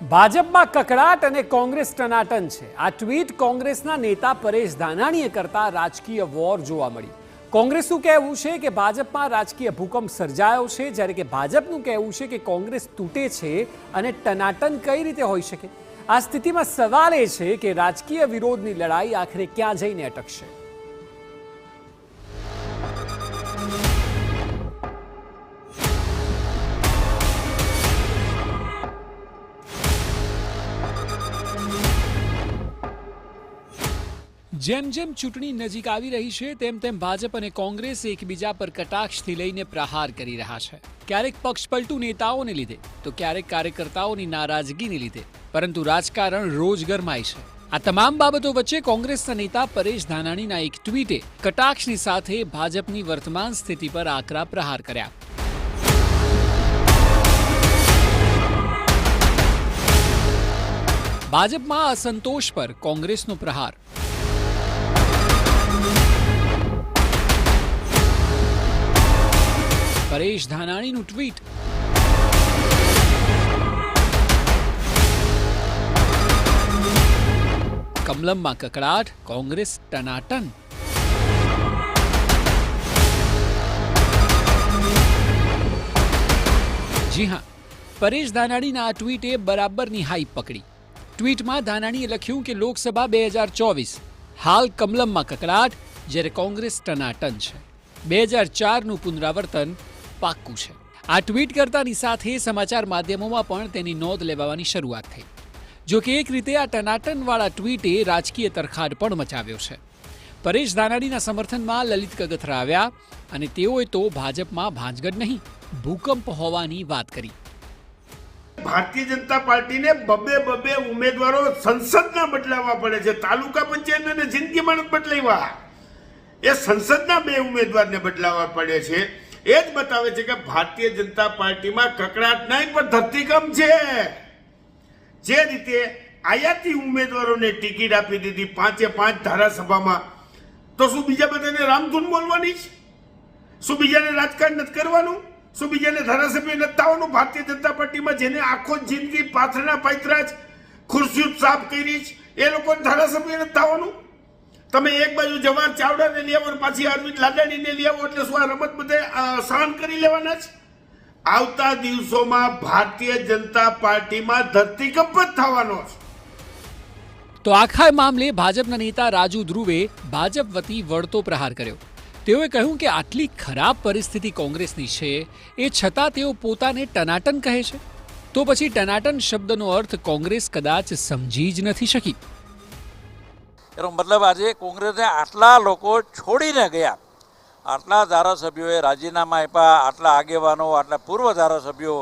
ભાજપમાં કકડાટ અને કોંગ્રેસ ટનાટન છે। આ ટ્વીટ કોંગ્રેસના નેતા પરેશ ધાનાણીએ કરતા રાજકીય વોર જોવા મળી। કોંગ્રેસનું કહેવું છે કે ભાજપમાં રાજકીય ભૂકંપ સર્જાયો છે, જ્યારે કે ભાજપનું કહેવું છે કે કોંગ્રેસ તૂટે છે અને ટનાટન કઈ રીતે હોઈ શકે। આ સ્થિતિમાં સવાલ એ છે કે રાજકીય વિરોધની લડાઈ આખરે ક્યાં જઈને અટકશે। જેમ જેમ ચૂંટણી નજીક આવી રહી છે તેમ તેમ ભાજપ અને કોંગ્રેસ એકબીજા પર કટાક્ષથી લઈને પ્રહાર કરી રહ્યા છે। ક્યારેક પક્ષપલટુ નેતાઓને લીધે તો ક્યારેક કાર્યકર્તાઓની નારાજગીને લીધે, પરંતુ રાજકારણ રોજ ગરમાય છે। આ તમામ બાબતો વચ્ચે કોંગ્રેસના નેતા પરેશ ધાનાણીના એક ટ્વીટે કટાક્ષની સાથે ભાજપની વર્તમાન સ્થિતિ પર આકરા પ્રહાર કર્યા। ભાજપમાં અસંતોષ પર કોંગ્રેસનો પ્રહાર। પરેશ ધાનાણીનું ટ્વીટ। કમલમમાં કકડાટ, કોંગ્રેસ ટનાટન। જી હા, પરેશ ધાનાણીના આ ટ્વીટે બરાબરની હાઈપ પકડી। ટ્વીટમાં ધાનાણીએ લખ્યું કે લોકસભા 2024 હાલ કમલમમાં કકડાટ, જ્યારે કોંગ્રેસ ટનાટન છે। 2004નું પુનરાવર્તન પાક્કું છે। આ ટ્વીટ કરતાની સાથે સમાચાર માધ્યમોમાં પણ તેની નોંધ લેવાની શરૂઆત થઈ। જો કે એક રીતે આ ટનાટનવાળા ટ્વીટે રાજકીય તરખાટ પણ મચાવ્યો છે। પરેશ ધાનાણીના સમર્થનમાં લલિત કગથરા આવ્યા અને તેઓએ તો ભાજપમાં ભાંજગડ નહીં, ભૂકંપ હોવાની વાત કરી। ભારતીય જનતા પાર્ટીને બબે ઉમેદવારો સંસદના બદલાવવા પડે છે। તાલુકા પંચાયતને જિંદગીમાં નથી બદલાવ્યા, એ સંસદના 2 ઉમેદવારને બદલાવવા પડે છે। એ જ બતાવે છે કે ભારતીય જનતા પાર્ટીમાં કકડાટ નહીં પણ ધરતીકંપ છે। જે રીતે આયાતી ઉમેદવારોને ટિકિટ આપી દીધી 5 ધારાસભામાં, તો શું બીજા બધાને રામધૂન બોલવાની છે? શું બીજાને રાજકારણ નથી કરવાનું? શું બીજાને ધારાસભ્ય નથી થવાનું? ભારતીય જનતા પાર્ટીમાં જેને આખો જિંદગી પાથરના પાથરા જ ખુરશીઓ સાફ કરી છે, એ લોકોને ધારાસભ્ય નથી થવાનું? તમે એક બાજુ જવાહર ચાવડાને લઈ આવો, પાછી અરવિંદ લાડાણીને લઈ આવો, એટલે શું આ રમત બધે સહન કરી લેવાના છે? આવતા દિવસોમાં ભારતીય જનતા પાર્ટીમાં ધરતીકંપ જ થવાનો છે। તો આખા મામલે ભાજપના નેતા રાજુ ધ્રુવે ભાજપ વતી વળતો પ્રહાર કર્યો। તેઓએ કહ્યું કે આટલી ખરાબ પરિસ્થિતિ કોંગ્રેસની છે, એ છતાં તેઓ પોતાને ટનાટન કહે છે, તો પછી ટનાટન શબ્દનો અર્થ કોંગ્રેસ કદાચ સમજી જ નથી શકી। એનો મતલબ આજે કોંગ્રેસને આટલા લોકો છોડીને ગયા, આટલા ધારાસભ્યોએ રાજીનામા આપ્યા, આટલા આગેવાનો, આટલા પૂર્વ ધારાસભ્યો,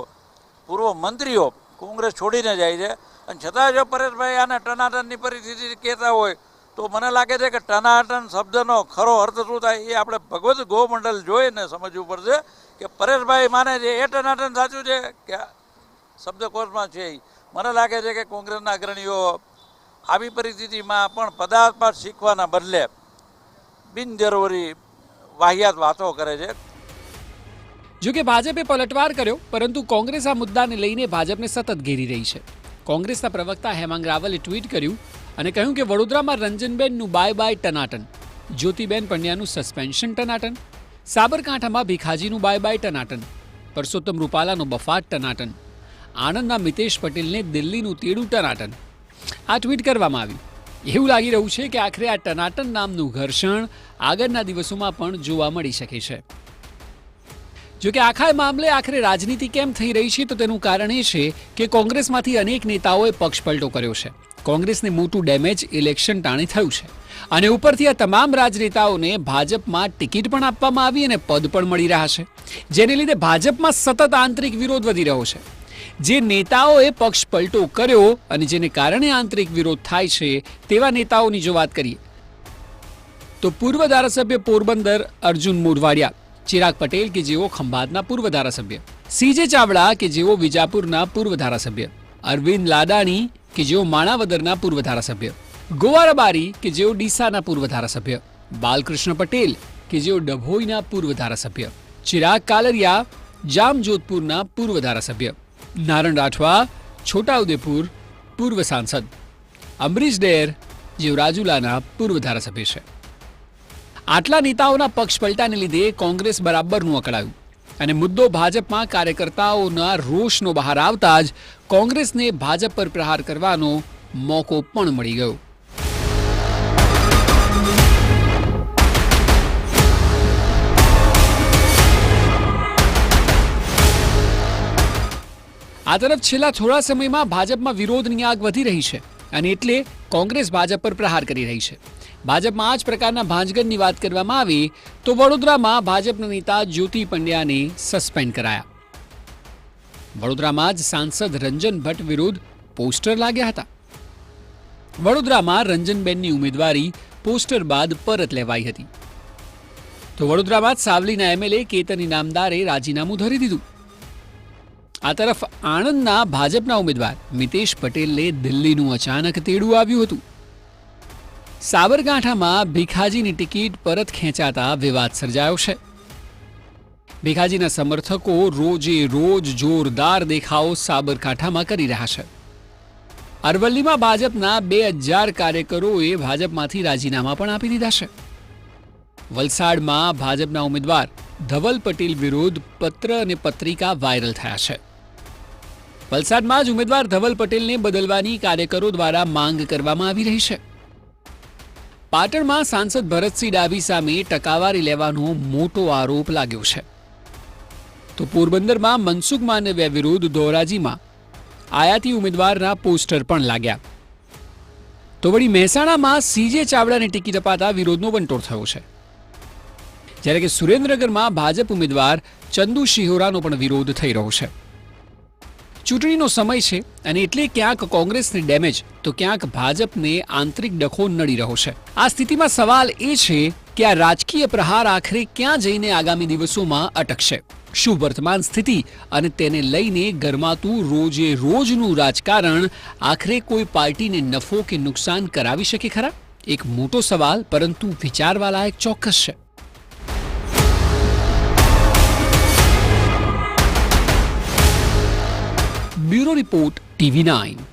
પૂર્વ મંત્રીઓ કોંગ્રેસ છોડીને જાય છે, અને છતાં જો પરેશભાઈ આને ટનાટનની પરિસ્થિતિ કહેતા હોય તો મને લાગે છે કે ટનાટન શબ્દનો ખરો અર્થ શું થાય એ આપણે ભગવત ગોમંડલ જોઈને સમજવું પડશે કે પરેશભાઈ માને છે એ ટનાટન સાચું છે કે શબ્દકોશમાં છે। મને લાગે છે કે કોંગ્રેસના અગ્રણીઓ આવી પરિસ્થિતિમાં પણ પદાર્થ શીખવાના બદલે બિનજરૂરી વાહિયાત વાતો કરે છે। જો કે ભાજપે પલટવાર કર્યો, પરંતુ કોંગ્રેસ આ મુદ્દાને લઈને ભાજપને સતત ઘેરી રહી છે। કોંગ્રેસના પ્રવક્તા હેમાંગ રાવલે ટ્વીટ કર્યું અને કહ્યું કે વડોદરામાં રંજનબેનનું બાય ટનાટન, જ્યોતિબેન પંડ્યાનું સસ્પેન્શન ટનાટન, સાબરકાંઠામાં ભીખાજીનું બાય ટનાટન, પરસોત્તમ રૂપાલાનો બફાટ ટનાટન, આણંદના મિતેશ પટેલને દિલ્હીનું તેડું ટનાટન। આ ટ્વીટ કરવામાં આવ્યું। એવું લાગી રહ્યું છે કે આખરે આ ટનાટન નામનું ઘર્ષણ આગળના દિવસોમાં પણ જોવા મળી શકે છે। જો કે આખા મામલે આખરે રાજનીતિ કેમ થઈ રહી છે, તો તેનું કારણ એ છે કે કોંગ્રેસમાંથી અનેક નેતાઓએ પક્ષપલટો કર્યો છે। કોંગ્રેસને મોટું ડેમેજ ઇલેક્શન ટાણે થયું છે, અને ઉપરથી આ તમામ રાજનેતાઓને ભાજપમાં ટિકિટ પણ આપવામાં આવી અને પદ પણ મળી રહ્યા છે, જેને લીધે ભાજપમાં સતત આંતરિક વિરોધ વધી રહ્યો છે। જે નેતાઓએ પક્ષપલટો કર્યો અને જેને કારણે આંતરિક વિરોધ થાય છે, તેવા નેતાઓની જો વાત કરીએ તો પૂર્વ ધારાસભ્ય પોરબંદર અર્જુન મોઢવાડિયા, ચિરાગ પટેલ કે જેઓ ખંભાતના પૂર્વ ધારાસભ્ય, સીજે ચાવડા કે જેઓ વિજાપુરના પૂર્વ ધારાસભ્ય, અરવિંદ લાડાણી કે જેઓ માણાવદરના પૂર્વ ધારાસભ્ય, ગોવા રબારી કે જેઓ ડીસાના પૂર્વ ધારાસભ્ય, બાલકૃષ્ણ પટેલ કે જેઓ ડભોઈના પૂર્વ ધારાસભ્ય, ચિરાગ કાલરિયા જામજોધપુરના પૂર્વ ધારાસભ્ય, નારણ રાઠવા છોટાઉદેપુર પૂર્વ સાંસદ, અમરીશ ડેર જેઓ રાજુલાના પૂર્વ ધારાસભ્ય છે. આટલા નેતાઓના પક્ષ પલટાને લીધે કોંગ્રેસ બરાબરનું અકળાયું અને મુદ્દો ભાજપમાં કાર્યકર્તાઓના રોષનો બહાર આવતા જ કોંગ્રેસને ભાજપ પર પ્રહાર કરવાનો મોકો પણ મળી ગયો. આ તરફ છેલ્લા થોડા સમયમાં ભાજપમાં વિરોધની આગ વધી રહી છે અને એટલે કોંગ્રેસ ભાજપ પર પ્રહાર કરી રહી છે. ભાજપમાં આ જ પ્રકારના ભાંજગનની વાત કરવામાં આવે તો વડોદરામાં ભાજપના નેતા જ્યોતિ પંડ્યાને સસ્પેન્ડ કરાયા. વડોદરામાં જ સાંસદ રંજન ભટ્ટ વિરુદ્ધ પોસ્ટર લાગ્યા હતા. વડોદરામાં રંજનબેનની ઉમેદવારી પોસ્ટર બાદ પરત લેવાઈ હતી તો વડોદરામાં જ સાવલીના એમએલએ કેતન ઇનામદારે રાજીનામું ધરી દીધું. આ તરફ આણંદના ભાજપના ઉમેદવાર મિતેશ પટેલને દિલ્હીનું અચાનક તેડું આવ્યું હતું. સાબરકાંઠામાં ભીખાજીની ટિકિટ પરત ખેંચાતા વિવાદ સર્જાયો છે. ભીખાજીના સમર્થકો રોજે રોજ જોરદાર દેખાવો સાબરકાંઠામાં કરી રહ્યા છે. અરવલ્લીમાં ભાજપના 2000 કાર્યકરોએ ભાજપમાંથી રાજીનામા પણ આપી દીધા છે. વલસાડમાં ભાજપના ઉમેદવાર ધવલ પટેલ વિરુદ્ધ પત્ર અને પત્રિકા વાયરલ થયા છે. વલસાડમાં જ ઉમેદવાર ધવલ પટેલને બદલવાની કાર્યકરો દ્વારા માંગ કરવામાં આવી રહી છે. પાટણમાં સાંસદ ભરતસિંહ ડાભી સામે ટકાવારી લેવાનો મોટો આરોપ લાગ્યો છે તો પોરબંદરમાં મનસુખ માંડવિયા વિરુદ્ધ ધોરાજીમાં આયાતી ઉમેદવારના પોસ્ટર પણ લાગ્યા. તો વળી મહેસાણામાં સીજે ચાવડાને ટિકિટ અપાતા વિરોધનો વંટોળ થયો છે. જ્યારે કે સુરેન્દ્રનગરમાં ભાજપ ઉમેદવાર ચંદુ શિહોરાનો પણ વિરોધ થઈ રહ્યો છે. ચૂંટણીનો સમય છે અને એટલે ક્યાંક કોંગ્રેસને ડેમેજ તો ક્યાંક ભાજપને આંતરિક ડખો નડી રહ્યો છે. આ સ્થિતિમાં સવાલ એ છે કે આ રાજકીય પ્રહાર આખરે ક્યાં જઈને આગામી દિવસોમાં અટકશે? શું વર્તમાન સ્થિતિ અને તેને લઈને ગરમાતું રોજે રોજનું રાજકારણ આખરે કોઈ પાર્ટીને નફો કે નુકસાન કરાવી શકે ખરા? એક મોટો સવાલ, પરંતુ વિચારવા લાયક ચોક્કસ છે. Bureau report TV9.